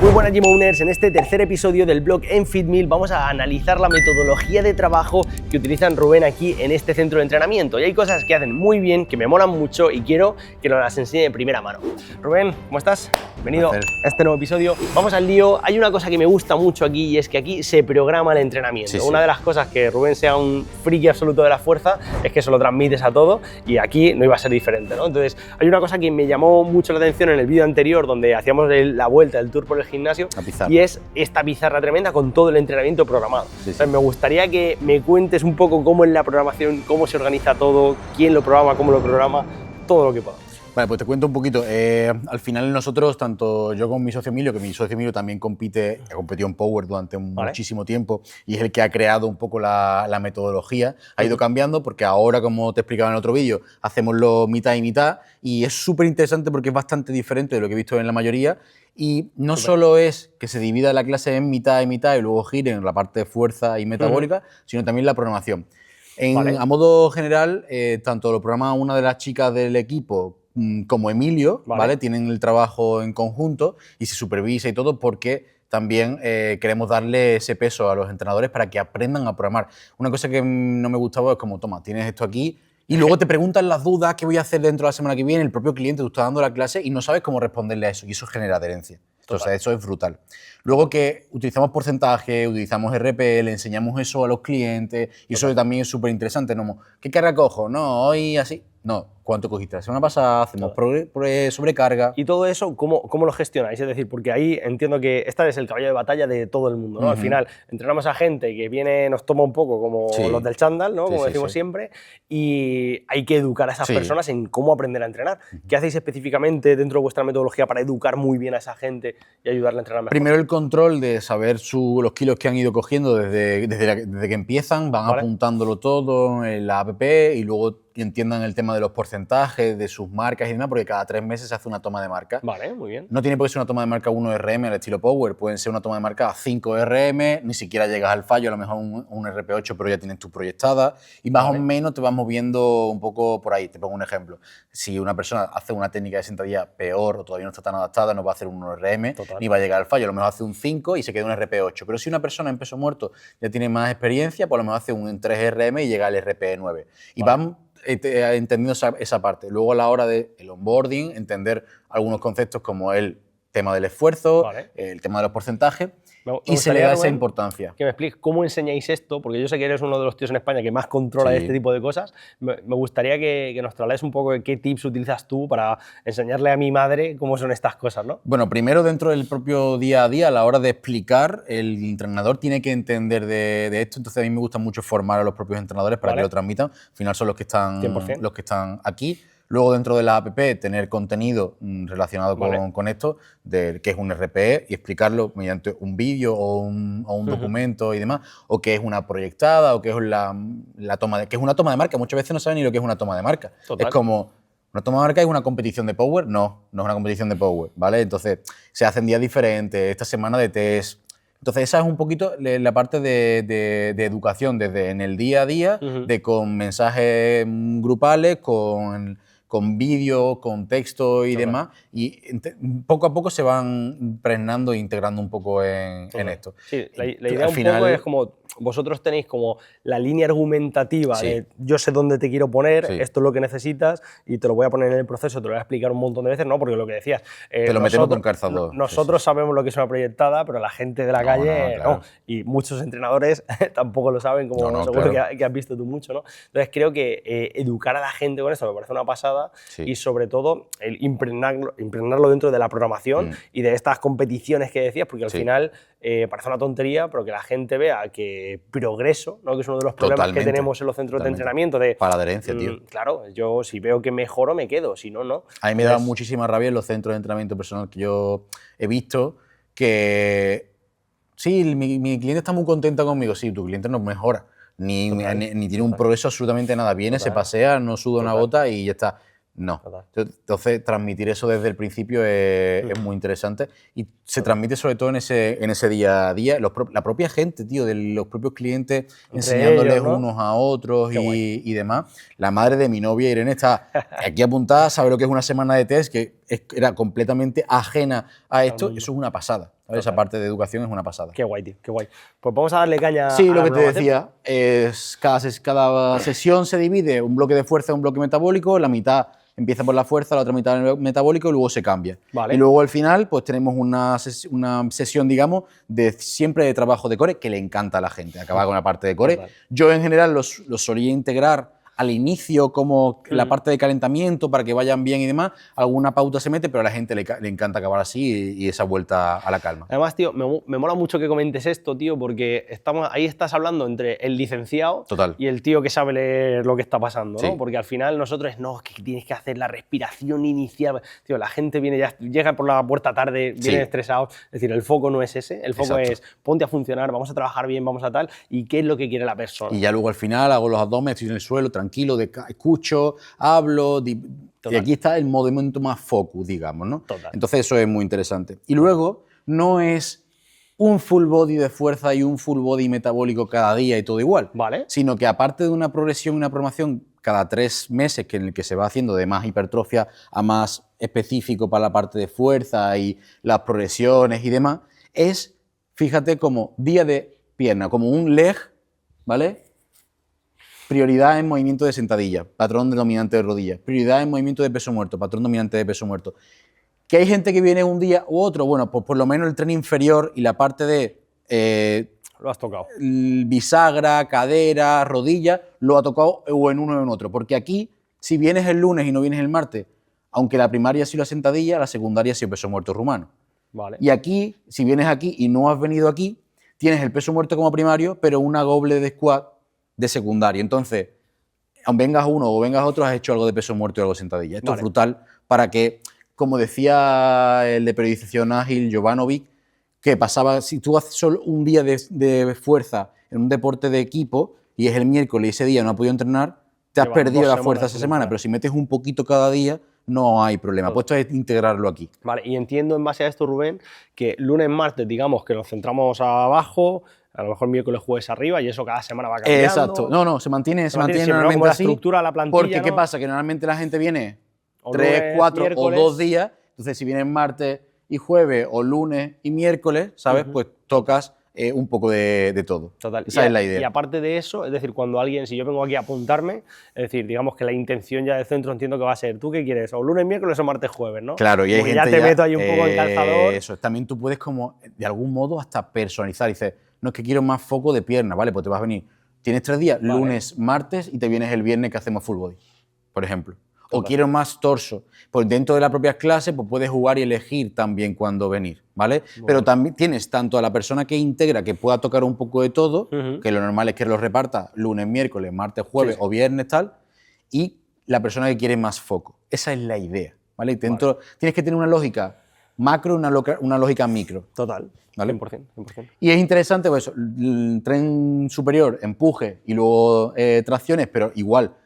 Muy buenas Gym Owners, en este tercer episodio del blog EnFitMill vamos a analizar la metodología de trabajo que utilizan Rubén aquí en este centro de entrenamiento. Y hay cosas que hacen muy bien, que me molan mucho y quiero que nos las enseñe de primera mano. Rubén, ¿cómo estás? Bienvenido a este nuevo episodio. Vamos al lío. Hay una cosa que me gusta mucho aquí y es que aquí se programa el entrenamiento. Sí. Una de las cosas que Rubén sea un friki absoluto de la fuerza es que se lo transmites a todo y aquí no iba a ser diferente, ¿no? Entonces, hay una cosa que me llamó mucho la atención en el vídeo anterior donde hacíamos la vuelta, el tour por el gimnasio, y es esta pizarra tremenda con todo el entrenamiento programado. Sí. Entonces, me gustaría que me cuentes un poco cómo es la programación, cómo se organiza todo, quién lo programa, cómo lo programa, todo lo que pueda. Vale, pues te cuento un poquito. Al final nosotros, tanto yo como mi socio Emilio, que mi socio Emilio también ha competido en Power durante muchísimo tiempo y es el que ha creado un poco la metodología, ha ido cambiando porque ahora, como te explicaba en el otro vídeo, hacemos lo mitad y mitad y es súper interesante porque es bastante diferente de lo que he visto en la mayoría y no solo es que se divida la clase en mitad y mitad y luego gire en la parte de fuerza y metabólica, sino también la programación. A modo general, tanto lo programa una de las chicas del equipo como Emilio, ¿vale? Tienen el trabajo en conjunto y se supervisa y todo porque también queremos darle ese peso a los entrenadores para que aprendan a programar. Una cosa que no me gustaba es como, toma, tienes esto aquí y luego te preguntan las dudas, qué voy a hacer dentro de la semana que viene, el propio cliente, tú estás dando la clase y no sabes cómo responderle a eso y eso genera adherencia. Entonces, eso es brutal. Luego que utilizamos porcentaje, utilizamos RP, le enseñamos eso a los clientes y eso también es súper interesante. ¿No? ¿Qué carga cojo? No, hoy así. No, ¿cuánto cogiste la semana pasada? Hacemos sobrecarga. ¿Y todo eso cómo lo gestionáis? Es decir, porque ahí entiendo que esta es el caballo de batalla de todo el mundo, ¿no? Al final, entrenamos a gente que viene, nos toma un poco como los del chándal, ¿no? Como decimos siempre, y hay que educar a esas personas en cómo aprender a entrenar. ¿Qué hacéis específicamente dentro de vuestra metodología para educar muy bien a esa gente y ayudarle a entrenar mejor? Primero el control de saber los kilos que han ido cogiendo desde que empiezan, van apuntándolo todo en la app y luego entiendan el tema de los porcentajes, de sus marcas y demás, porque cada 3 meses se hace una toma de marca. Vale, muy bien. No tiene por qué ser una toma de marca 1 RM al estilo Power, pueden ser una toma de marca 5 RM, ni siquiera llegas al fallo, a lo mejor un RP8, pero ya tienes tu proyectada y más o menos te vas moviendo un poco por ahí. Te pongo un ejemplo. Si una persona hace una técnica de sentadilla peor o todavía no está tan adaptada, no va a hacer un 1 RM, ni va a llegar al fallo, a lo mejor hace un 5 y se queda un RP8. Pero si una persona en peso muerto ya tiene más experiencia, pues a lo mejor hace un 3 RM y llega al RP9. Y van entendiendo esa parte. Luego a la hora del onboarding, entender algunos conceptos como el tema del esfuerzo, el tema de los porcentajes, y se le da esa importancia. Que me expliques cómo enseñáis esto, porque yo sé que eres uno de los tíos en España que más controla este tipo de cosas. Me gustaría que nos traslades un poco de qué tips utilizas tú para enseñarle a mi madre cómo son estas cosas, ¿no? Bueno, primero dentro del propio día a día, a la hora de explicar, el entrenador tiene que entender de esto, entonces a mí me gusta mucho formar a los propios entrenadores para que lo transmitan. Al final son los que están aquí. Luego, dentro de la app, tener contenido relacionado con esto, que es un RPE, y explicarlo mediante un vídeo o un documento y demás, o qué es una proyectada, o qué es que es una toma de marca. Muchas veces no saben ni lo que es una toma de marca. Es como, ¿una toma de marca es una competición de Power? No, no es una competición de Power, ¿vale? Entonces, se hacen días diferentes, esta semana de test. Entonces, esa es un poquito la parte de educación, desde en el día a día, con mensajes grupales, con vídeo, con texto y demás, y poco a poco se van impregnando e integrando un poco en esto. Sí, la idea un poco es como, vosotros tenéis como la línea argumentativa de yo sé dónde te quiero poner, esto es lo que necesitas y te lo voy a poner en el proceso, te lo voy a explicar un montón de veces, ¿no? Porque lo que decías, te lo metemos con calzador. Nosotros sabemos lo que es una proyectada, pero la gente de la calle no, y muchos entrenadores tampoco lo saben, como seguro que has visto tú mucho, ¿no? Entonces creo que educar a la gente con esto me parece una pasada y sobre todo el impregnarlo dentro de la programación y de estas competiciones que decías, porque al final parece una tontería, pero que la gente vea que progreso, ¿no? Que es uno de los problemas que tenemos en los centros de entrenamiento. Para la adherencia, tío. Claro, yo si veo que mejoro me quedo, si no, no. A mí me da muchísima rabia en los centros de entrenamiento personal que yo he visto que sí, mi cliente está muy contenta conmigo, sí, tu cliente no mejora, ni tiene un progreso absolutamente nada. Viene, se pasea, no suda una gota y ya está. No. Entonces, transmitir eso desde el principio es muy interesante y se transmite sobre todo en ese día a día. La propia gente, tío, de los propios clientes enseñándoles unos a otros y demás. La madre de mi novia, Irene, está aquí apuntada, sabe lo que es una semana de test, que era completamente ajena a esto, eso es una pasada. Esa parte de educación es una pasada. Qué guay, tío, qué guay. Pues vamos a darle caña sí, a lo la que te programación. decía, es cada sesión se divide, un bloque de fuerza, un bloque metabólico, la mitad empieza por la fuerza, la otra mitad el metabólico y luego se cambia. Vale. Y luego al final pues tenemos una sesión, digamos, siempre de trabajo de core que le encanta a la gente, acabar con la parte de core. Yo en general los solía integrar al inicio como la parte de calentamiento para que vayan bien y demás, alguna pauta se mete, pero a la gente le encanta acabar así y esa vuelta a la calma. Además, tío, me mola mucho que comentes esto, tío, porque ahí estás hablando entre el licenciado y el tío que sabe leer lo que está pasando, ¿no? Sí. Porque al final nosotros, no, es que tienes que hacer la respiración inicial. Tío, la gente llega por la puerta tarde, viene estresado. Es decir, el foco no es ese, el foco es ponte a funcionar, vamos a trabajar bien, vamos a tal, y qué es lo que quiere la persona. Y ya luego al final hago los abdominales, estoy en el suelo, tranquilo, escucho, hablo, y aquí está el momento más focus, digamos, ¿no? Entonces eso es muy interesante. Y luego no es un full body de fuerza y un full body metabólico cada día y todo igual, sino que aparte de una progresión y una programación cada 3 meses en el que se va haciendo de más hipertrofia a más específico para la parte de fuerza y las progresiones y demás, es, fíjate, como día de pierna, como un leg, ¿vale? Prioridad en movimiento de sentadilla, patrón dominante de rodilla. Prioridad en movimiento de peso muerto, patrón dominante de peso muerto. ¿Que hay gente que viene un día u otro? Bueno, pues por lo menos el tren inferior y la parte de lo has tocado. Bisagra, cadera, rodilla, lo ha tocado o en uno o en otro. Porque aquí, si vienes el lunes y no vienes el martes, aunque la primaria ha sido la sentadilla, la secundaria ha sido peso muerto rumano. Y aquí, si vienes aquí y no has venido aquí, tienes el peso muerto como primario, pero una goblet de squat de secundario. Entonces, aunque vengas uno o vengas otro, has hecho algo de peso muerto y algo de sentadilla. Esto es brutal para que, como decía el de periodización ágil, Jovanovic, que pasaba, si tú haces solo un día de fuerza en un deporte de equipo y es el miércoles y ese día no has podido entrenar, te has perdido la fuerza esa semana, pero si metes un poquito cada día, no hay problema. Pues esto es integrarlo aquí. Vale, y entiendo en base a esto, Rubén, que lunes, martes, digamos que nos centramos abajo, a lo mejor miércoles, jueves arriba, y eso cada semana va cambiando. Exacto. No, se mantiene normalmente como la así. Estructura, la plantilla, porque, ¿qué pasa? Que normalmente la gente viene 3, 4 o 2 días. Entonces, si vienen martes y jueves o lunes y miércoles, ¿sabes? Pues tocas un poco de todo. Total. Esa es la idea. Y aparte de eso, es decir, cuando alguien, si yo vengo aquí a apuntarme, es decir, digamos que la intención ya del centro entiendo que va a ser, ¿tú qué quieres? O lunes, miércoles o martes, jueves, ¿no? Claro, y hay porque gente ya te meto ahí un poco en calzador. Eso, también tú puedes como, de algún modo, hasta personalizar. Dices, no es que quiero más foco de pierna, ¿vale? Pues te vas a venir. Tienes 3 días, lunes, martes, y te vienes el viernes que hacemos full body, por ejemplo. O quiero más torso. Pues dentro de las propias clases pues puedes jugar y elegir también cuándo venir, ¿vale? Pero también tienes tanto a la persona que integra, que pueda tocar un poco de todo, que lo normal es que lo reparta lunes, miércoles, martes, jueves o viernes, tal, y la persona que quiere más foco. Esa es la idea, ¿vale? Tienes que tener una lógica macro, una lógica micro. Total, ¿vale? 100%, 100%. Y es interesante, pues, el tren superior, empuje y luego tracciones, pero igual,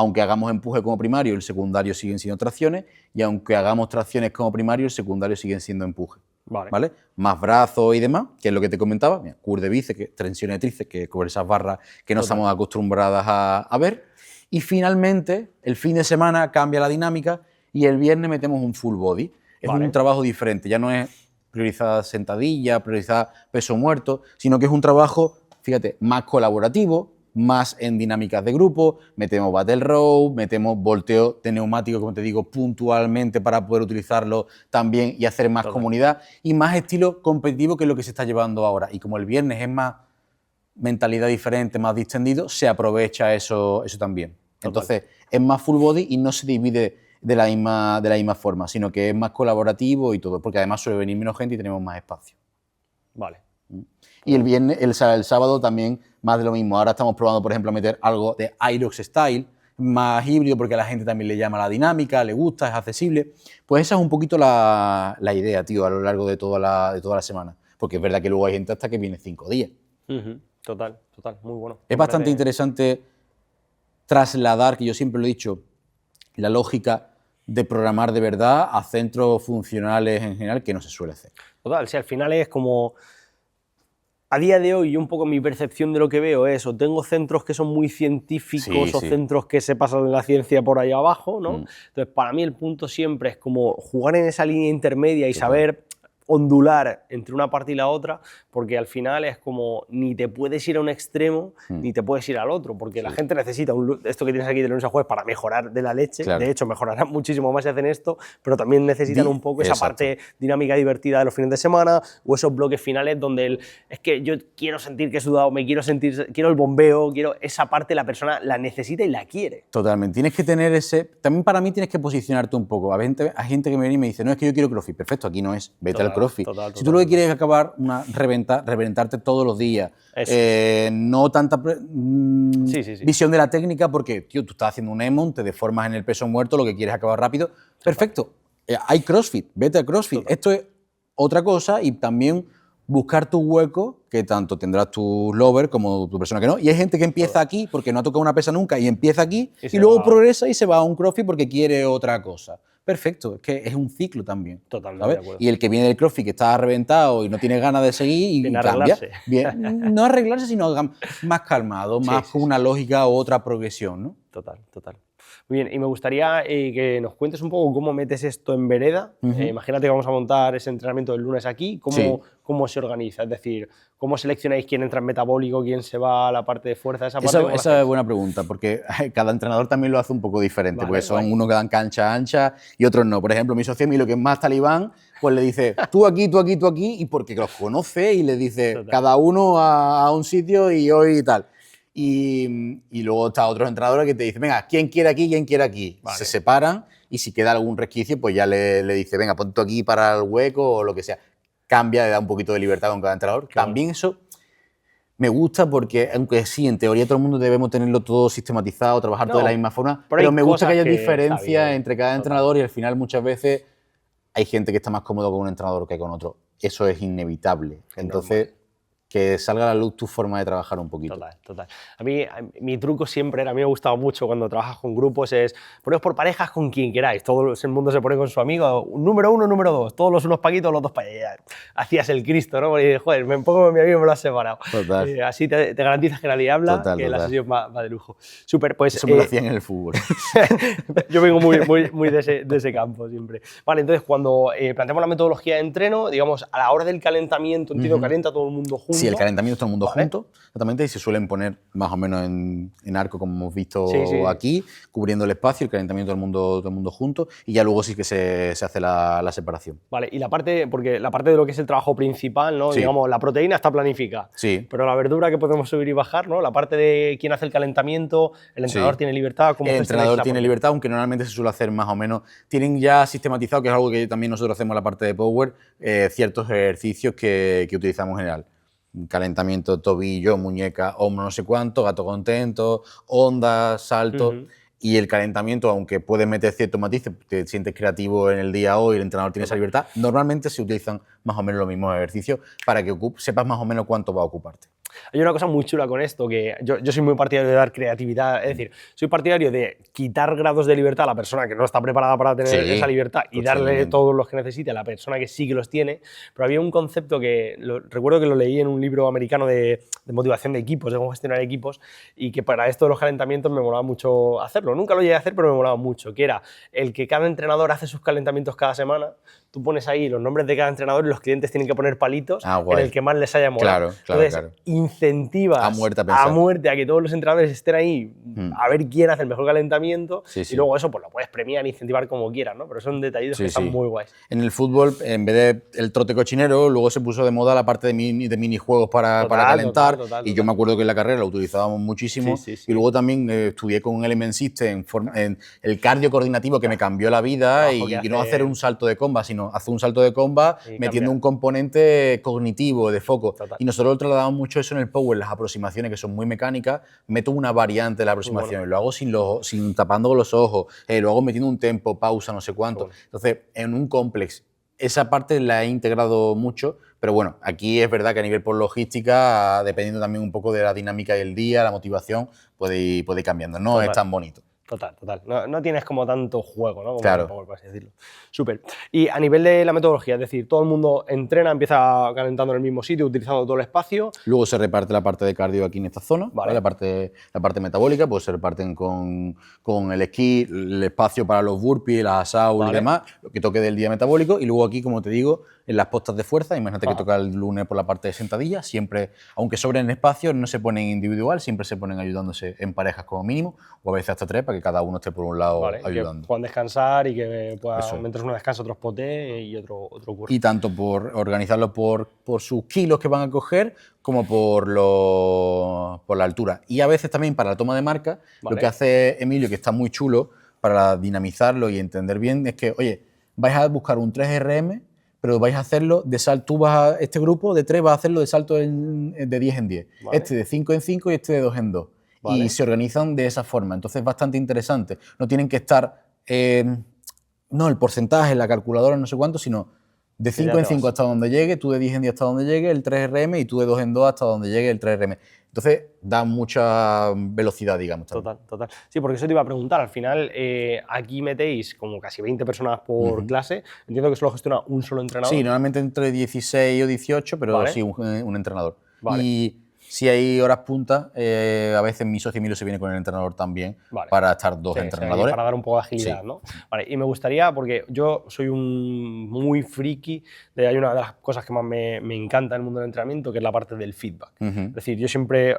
aunque hagamos empuje como primario, el secundario siguen siendo tracciones, y aunque hagamos tracciones como primario, el secundario siguen siendo empuje. ¿Vale? Más brazos y demás, que es lo que te comentaba, mira, curl de bíceps, tensiones de tríceps, que con esas barras que no estamos acostumbradas a ver. Y finalmente, el fin de semana cambia la dinámica y el viernes metemos un full body. Es un trabajo diferente, ya no es priorizada sentadilla, priorizada peso muerto, sino que es un trabajo, fíjate, más colaborativo, más en dinámicas de grupo, metemos battle row, metemos volteo de neumático, como te digo, puntualmente para poder utilizarlo también y hacer más comunidad y más estilo competitivo, que es lo que se está llevando ahora. Y como el viernes es más mentalidad diferente, más distendido, se aprovecha eso también. Entonces, es más full body y no se divide de la misma forma, sino que es más colaborativo y todo, porque además suele venir menos gente y tenemos más espacio. Vale. Y el viernes, el sábado también más de lo mismo. Ahora estamos probando, por ejemplo, a meter algo de Aerox Style, más híbrido, porque a la gente también le llama la dinámica, le gusta, es accesible. Pues esa es un poquito la idea, tío, a lo largo de toda la semana. Porque es verdad que luego hay gente hasta que viene 5 días. Total, muy bueno. Es bastante interesante trasladar, que yo siempre lo he dicho, la lógica de programar de verdad a centros funcionales en general, que no se suele hacer. Total, si al final es como A día de hoy, un poco mi percepción de lo que veo es, o tengo centros que son muy científicos o centros que se pasan en la ciencia por ahí abajo, ¿no? Entonces, para mí el punto siempre es como jugar en esa línea intermedia y saber ondular entre una parte y la otra, porque al final es como ni te puedes ir a un extremo ni te puedes ir al otro, porque la gente necesita esto que tienes aquí de lunes a jueves para mejorar de la leche. De hecho, mejorarán muchísimo más si hacen esto, pero también necesitan un poco esa parte dinámica divertida de los fines de semana o esos bloques finales donde es que yo quiero sentir que he sudado, quiero el bombeo, quiero esa parte, la persona la necesita y la quiere. Totalmente. Tienes que tener ese... También para mí tienes que posicionarte un poco. Hay gente que me viene y me dice, no, es que yo quiero CrossFit. Perfecto, aquí no es. Vete al CrossFit. Si tú lo que quieres es acabar, reventarte todos los días, no tanta visión de la técnica, porque, tío, tú estás haciendo un EMOM, te deformas en el peso muerto, lo que quieres es acabar rápido. Perfecto. Hay CrossFit, vete al CrossFit. Esto es otra cosa y también buscar tu hueco, que tanto tendrás tu lover como tu persona que no. Y hay gente que empieza aquí porque no ha tocado una pesa nunca y empieza aquí y luego progresa y se va a un CrossFit porque quiere otra cosa. Perfecto, es que es un ciclo también. Totalmente, ¿sabes? de acuerdo. Y el que viene del CrossFit que está reventado y no tiene ganas de seguir y cambia. Bien, no arreglarse, sino más calmado, más con una lógica u otra progresión, ¿no? Total. Muy bien, y me gustaría que nos cuentes un poco cómo metes esto en vereda. Imagínate que vamos a montar ese entrenamiento del lunes aquí, ¿cómo se organiza? Es decir, ¿cómo seleccionáis quién entra en metabólico, quién se va a la parte de fuerza? Esa es buena pregunta, porque cada entrenador también lo hace un poco diferente, porque son unos que dan cancha ancha y otros no. Por ejemplo, mi socio Emilio, que es más talibán, pues le dice tú aquí, tú aquí, tú aquí, y porque los conoce y le dice cada uno a un sitio y hoy y tal. Y luego está otros entrenadores que te dicen, venga, ¿quién quiere aquí, quién quiere aquí? Se separan y si queda algún resquicio, pues ya le dice, venga, ponte aquí para el hueco o lo que sea. Cambia, le da un poquito de libertad con cada entrenador. Claro. También eso me gusta porque, aunque sí, en teoría todo el mundo debemos tenerlo todo sistematizado, trabajar todo de la misma forma, pero me gusta que haya diferencias entre cada entrenador y al final muchas veces hay gente que está más cómodo con un entrenador que con otro. Eso es inevitable. Entonces, que salga a la luz tu forma de trabajar un poquito. Total. A mí, mi truco siempre era, a mí me ha gustado mucho cuando trabajas con grupos, es poneros por parejas con quien queráis. Todo el mundo se pone con su amigo, número 1, número 2, todos los unos paquitos, los dos para allá. Hacías el Cristo, ¿no? Porque, joder, me pongo con mi amigo y me lo has separado. Así te garantizas que nadie habla, que la sesión va de lujo. Súper, pues... Eso me lo hacían en el fútbol. Yo vengo muy de ese campo siempre. Vale, entonces cuando planteamos la metodología de entreno, digamos, a la hora del calentamiento, entiendo, calienta todo el mundo junto. Sí, el calentamiento todo el mundo junto, exactamente, y se suelen poner más o menos en arco, como hemos visto aquí, cubriendo el espacio, el calentamiento todo el mundo junto, y ya luego sí que se hace la separación. Vale, y porque la parte de lo que es el trabajo principal, ¿no? Digamos, la proteína está planificada, pero la verdura que podemos subir y bajar, ¿no? La parte de quién hace el calentamiento, el entrenador tiene libertad. El entrenador tiene libertad, aunque normalmente se suele hacer más o menos. Tienen ya sistematizado, que es algo que también nosotros hacemos en la parte de Power, ciertos ejercicios que utilizamos en general. Calentamiento, tobillo, muñeca, hombro, no sé cuánto, gato contento, ondas, saltos. Y el calentamiento, aunque puedes meter ciertos matices, te sientes creativo en el día hoy, el entrenador tiene esa libertad, normalmente se utilizan más o menos los mismos ejercicios para que sepas más o menos cuánto va a ocuparte. Hay una cosa muy chula con esto, que yo soy muy partidario de dar creatividad, es decir, soy partidario de quitar grados de libertad a la persona que no está preparada para tener esa libertad y darle todos los que necesite a la persona que sí que los tiene, pero había un concepto que recuerdo que lo leí en un libro americano de motivación de equipos, de cómo gestionar equipos, y que para esto de los calentamientos me molaba mucho hacerlo. Nunca lo llegué a hacer, pero me molaba mucho, que era el que cada entrenador hace sus calentamientos cada semana, tú pones ahí los nombres de cada entrenador y los clientes tienen que poner palitos en el que más les haya molado. Entonces, incentivas a muerte a que todos los entrenadores estén ahí a ver quién hace el mejor calentamiento y luego eso pues lo puedes premiar e incentivar como quieras, ¿no? Pero son detallitos que están muy guays. En el fútbol, en vez del trote cochinero, luego se puso de moda la parte de minijuegos para calentar y yo me acuerdo que en la carrera lo utilizábamos muchísimo y luego también estudié con un Element System en el cardio coordinativo que me cambió la vida y no hacer un salto de comba, sino hacer un salto de comba metiendo un componente cognitivo, de foco. Y nosotros lo trasladamos mucho eso en el Power, las aproximaciones que son muy mecánicas, meto una variante de la aproximación, lo hago sin tapando los ojos, lo hago metiendo un tempo, pausa, no sé cuánto. Entonces, en un complex, esa parte la he integrado mucho, pero bueno, aquí es verdad que a nivel por logística, dependiendo también un poco de la dinámica del día, la motivación, puede ir cambiando, no es tan bonito. Total, total. No tienes como tanto juego, ¿no? Como claro. Power, por así decirlo. Súper. Y a nivel de la metodología, es decir, todo el mundo entrena, empieza calentando en el mismo sitio, utilizando todo el espacio. Luego se reparte la parte de cardio aquí en esta zona, Vale. ¿vale? La parte metabólica, pues se reparten con el esquí, el espacio para los burpees, las assault y demás, lo que toque del día metabólico. Y luego aquí, como te digo, en las postas de fuerza, imagínate que toca el lunes por la parte de sentadilla, siempre, aunque sobren espacios, no se ponen individual, siempre se ponen ayudándose en parejas como mínimo, o a veces hasta 3, para que cada uno esté por un lado ayudando. Que puedan descansar y que puedan, mientras uno descansa, otros potee y otro curso. Y tanto por organizarlo por sus kilos que van a coger, como por la altura. Y a veces también para la toma de marca, lo que hace Emilio, que está muy chulo, para dinamizarlo y entender bien, es que, oye, vais a buscar un 3RM, pero vais a hacerlo de salto, tú vas a este grupo de 3 vas a hacerlo de salto de 10 en 10, este de 5 en 5 y este de 2 en 2. Y se organizan de esa forma, entonces es bastante interesante. No tienen que estar, no el porcentaje, la calculadora, no sé cuánto, sino de 5 en 5 hasta donde llegue, tú de 10 en 10 hasta donde llegue el 3RM y tú de 2 en 2 hasta donde llegue el 3RM. Entonces da mucha velocidad, digamos. Total, total. Sí, porque eso te iba a preguntar. Al final, aquí metéis como casi 20 personas por clase. Entiendo que eso lo gestiona un solo entrenador. Sí, normalmente entre 16 o 18, pero sí, un entrenador. Y si hay horas puntas, a veces mi socio Emilio se viene con el entrenador también para estar dos entrenadores. Para dar un poco de agilidad, ¿no? Vale, y me gustaría, porque yo soy un muy friki, hay una de las cosas que más me encanta en el mundo del entrenamiento, que es la parte del feedback. Es decir, yo siempre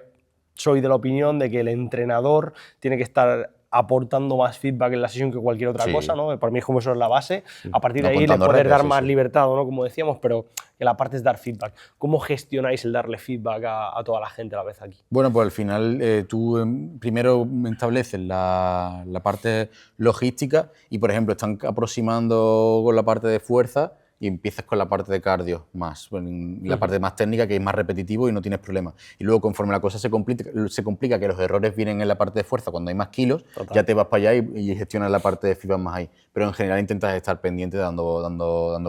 soy de la opinión de que el entrenador tiene que estar aportando más feedback en la sesión que cualquier otra cosa, ¿no? Para mí es como eso es la base. A partir de ahí le poder dar más libertad, ¿no? Como decíamos, pero que la parte es dar feedback. ¿Cómo gestionáis el darle feedback a toda la gente a la vez aquí? Bueno, pues al final tú primero estableces la parte logística y, por ejemplo, están aproximando con la parte de fuerza y empiezas con la parte de cardio más, la parte más técnica, que es más repetitivo y no tienes problema. Y luego, conforme la cosa se complica, que los errores vienen en la parte de fuerza cuando hay más kilos, ya te vas para allá y gestionas la parte de feedback más ahí. Pero en general intentas estar pendiente dando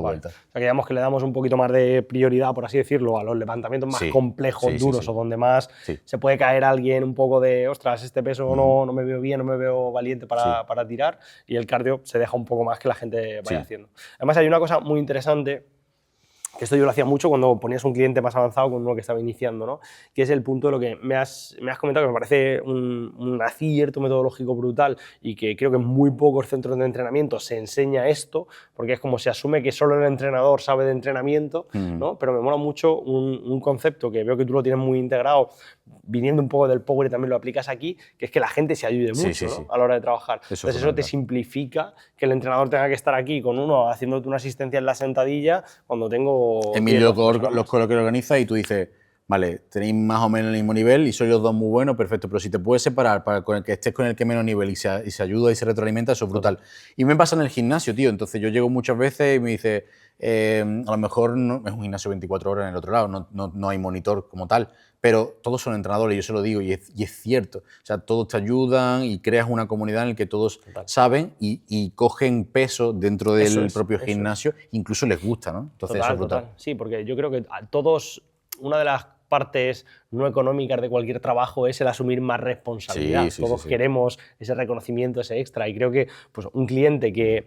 vueltas. O sea, que digamos que le damos un poquito más de prioridad, por así decirlo, a los levantamientos más complejos, duros, o donde más se puede caer alguien un poco de, ostras, este peso no me veo bien, no me veo valiente para tirar, y el cardio se deja un poco más que la gente vaya haciendo. Además, hay una cosa muy interesante, que esto yo lo hacía mucho cuando ponías un cliente más avanzado con uno que estaba iniciando, ¿no? Que es el punto de lo que me has comentado, que me parece un acierto metodológico brutal y que creo que en muy pocos centros de entrenamiento se enseña esto, porque es como se asume que solo el entrenador sabe de entrenamiento, ¿no? Pero me mola mucho un concepto que veo que tú lo tienes muy integrado, viniendo un poco del Power y también lo aplicas aquí, que es que la gente se ayude mucho, ¿no? A la hora de trabajar. Entonces eso te simplifica que el entrenador tenga que estar aquí con uno haciéndote una asistencia en la sentadilla cuando tengo... Emilio los coloquios que organiza y tú dices, vale, tenéis más o menos el mismo nivel y sois los dos muy buenos, perfecto, pero si te puedes separar para con el que estés con el que menos nivel y se ayuda y se retroalimenta, eso es brutal. Y me pasa en el gimnasio, tío, entonces yo llego muchas veces y me dice, a lo mejor no, es un gimnasio 24 horas en el otro lado, no hay monitor como tal, pero todos son entrenadores, yo se lo digo, y es cierto. O sea, todos te ayudan y creas una comunidad en la que todos saben y cogen peso dentro del propio gimnasio, incluso les gusta, ¿no? Entonces eso es brutal. Sí, porque yo creo que a todos, una de las partes no económicas de cualquier trabajo es el asumir más responsabilidad. Todos queremos ese reconocimiento, ese extra, y creo que pues, un cliente que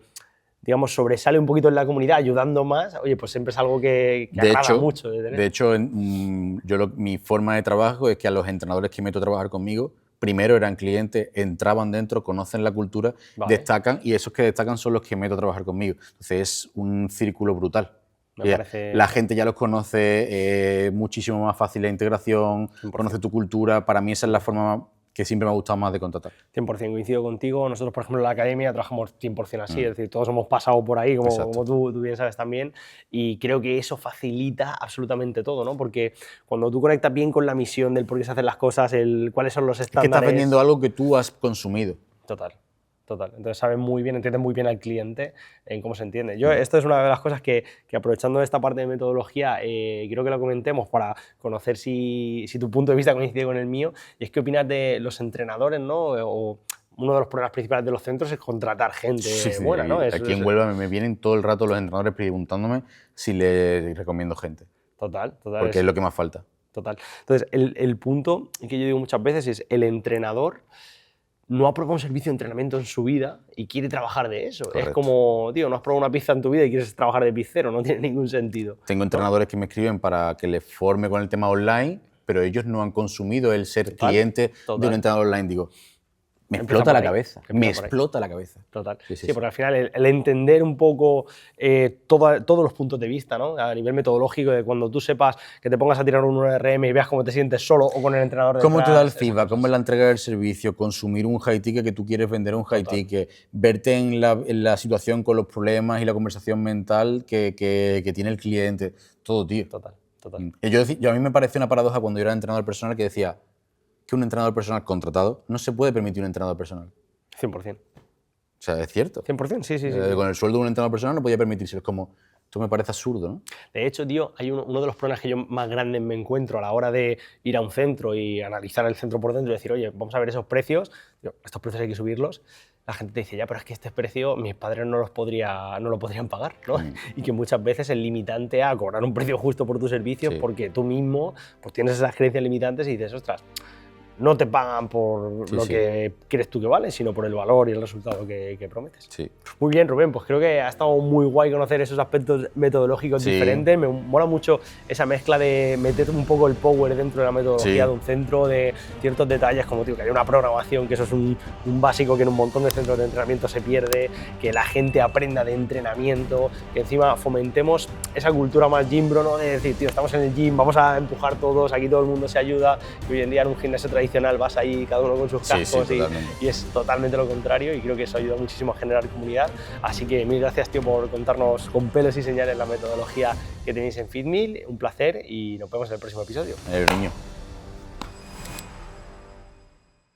digamos, sobresale un poquito en la comunidad ayudando más, oye, pues siempre es algo que agrada mucho. De hecho, mi forma de trabajo es que a los entrenadores que meto a trabajar conmigo, primero eran clientes, entraban dentro, conocen la cultura, destacan, y esos que destacan son los que meto a trabajar conmigo. Entonces es un círculo brutal. La gente ya los conoce, muchísimo más fácil la integración, 100%. Conoce tu cultura. Para mí esa es la forma que siempre me ha gustado más de contratar. 100%, coincido contigo. Nosotros, por ejemplo, en la academia trabajamos 100% así, es decir, todos hemos pasado por ahí, como tú bien sabes también, y creo que eso facilita absolutamente todo, ¿no? Porque cuando tú conectas bien con la misión del por qué se hacen las cosas, cuáles son los estándares... Es que estás vendiendo algo que tú has consumido. Total. Entonces saben muy bien, entienden muy bien al cliente en cómo se entiende. Esto es una de las cosas que aprovechando esta parte de metodología, quiero que lo comentemos para conocer si tu punto de vista coincide con el mío, y es qué opinas de los entrenadores, ¿no? O uno de los problemas principales de los centros es contratar gente buena, ¿no? Aquí en Huelva me vienen todo el rato los entrenadores preguntándome si les recomiendo gente. Total. Porque es lo que más falta. Total. Entonces, el punto que yo digo muchas veces es el entrenador no ha probado un servicio de entrenamiento en su vida y quiere trabajar de eso. Correcto. Es como, tío, no has probado una pizza en tu vida y quieres trabajar de pizzero, no tiene ningún sentido. Tengo entrenadores que me escriben para que les forme con el tema online, pero ellos no han consumido el ser cliente de un entrenador online. Digo, me explota la cabeza. Me explota la cabeza. Total. Sí, porque al final el entender un poco todos los puntos de vista, ¿no? A nivel metodológico, de cuando tú sepas que te pongas a tirar un RM y veas cómo te sientes solo o con el entrenador detrás. ¿Cómo te da el feedback? ¿Cómo es la entrega del servicio? Consumir un high ticket que tú quieres vender un high ticket. Verte en la situación con los problemas y la conversación mental que tiene el cliente. Todo, tío. Total. Yo a mí me parece una paradoja cuando yo era entrenador personal que decía que un entrenador personal contratado no se puede permitir un entrenador personal. 100%. O sea, es cierto. 100%, sí. Con el sueldo de un entrenador personal no podía permitirse. Es como, esto me parece absurdo, ¿no? De hecho, tío, hay uno de los problemas que yo más grandes me encuentro a la hora de ir a un centro y analizar el centro por dentro y decir, oye, vamos a ver esos precios, estos precios hay que subirlos. La gente te dice, ya, pero es que este precio mis padres no lo podrían pagar, ¿no? Y que muchas veces el limitante a cobrar un precio justo por tus servicios porque tú mismo pues, tienes esas creencias limitantes y dices, ostras, no te pagan por lo que crees tú que vale, sino por el valor y el resultado que prometes. Sí. Muy bien, Rubén, pues creo que ha estado muy guay conocer esos aspectos metodológicos diferentes. Me mola mucho esa mezcla de meter un poco el power dentro de la metodología de un centro, de ciertos detalles como tío, que haya una programación, que eso es un básico que en un montón de centros de entrenamiento se pierde, que la gente aprenda de entrenamiento, que encima fomentemos esa cultura más gymbro, ¿no? De decir, tío, estamos en el gym, vamos a empujar todos, aquí todo el mundo se ayuda, y hoy en día en un gimnasio tradicional vas ahí cada uno con sus cascos y es totalmente lo contrario, y creo que eso ayuda muchísimo a generar comunidad. Así que mil gracias, tío, por contarnos con pelos y señales la metodología que tenéis en FitMill. Un placer y nos vemos en el próximo episodio. Niño.